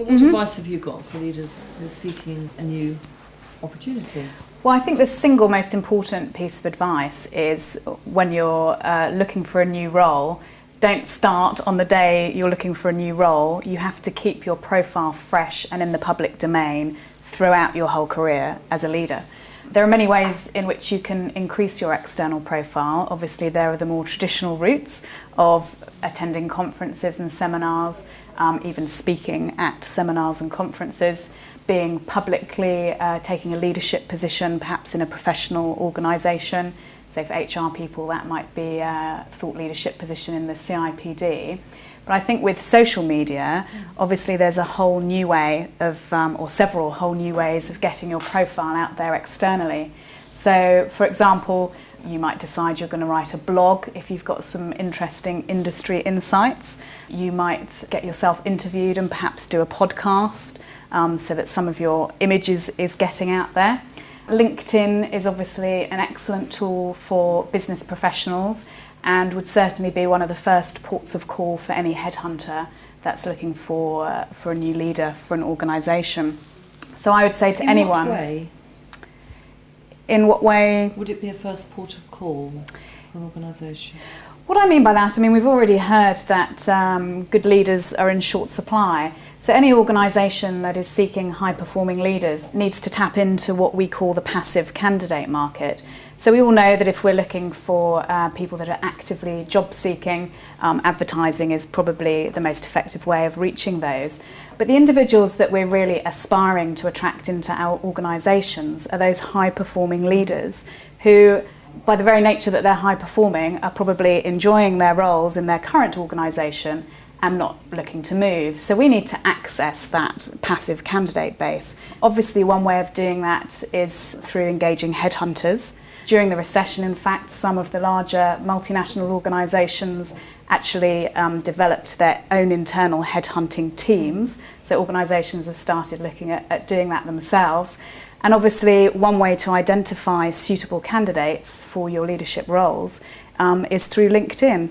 what advice have you got for leaders who are seeking a new opportunity? Well, I think the single most important piece of advice is when you're looking for a new role, don't start on the day you're looking for a new role. You have to keep your profile fresh and in the public domain throughout your whole career as a leader. There are many ways in which you can increase your external profile. Obviously, there are the more traditional routes of attending conferences and seminars, even speaking at seminars and conferences, being publicly taking a leadership position, perhaps in a professional organisation. So for HR people, that might be a thought leadership position in the CIPD. But I think with social media, obviously there's a whole new way of, or several whole new ways of getting your profile out there externally. So for example, you might decide you're going to write a blog if you've got some interesting industry insights. You might get yourself interviewed and perhaps do a podcast so that some of your images is getting out there. LinkedIn is obviously an excellent tool for business professionals and would certainly be one of the first ports of call for any headhunter that's looking for a new leader for an organisation. So I would say to anyone... In what way? In what way? Would it be a first port of call for an organisation? What I mean by that, we've already heard that good leaders are in short supply. So any organisation that is seeking high-performing leaders needs to tap into what we call the passive candidate market. So we all know that if we're looking for people that are actively job-seeking, advertising is probably the most effective way of reaching those. But the individuals that we're really aspiring to attract into our organisations are those high-performing leaders who, by the very nature that they're high-performing, are probably enjoying their roles in their current organisation and not looking to move. So we need to access that passive candidate base. Obviously, one way of doing that is through engaging headhunters. During the recession, in fact, some of the larger multinational organisations actually developed their own internal headhunting teams. So organisations have started looking at doing that themselves. And obviously, one way to identify suitable candidates for your leadership roles is through LinkedIn.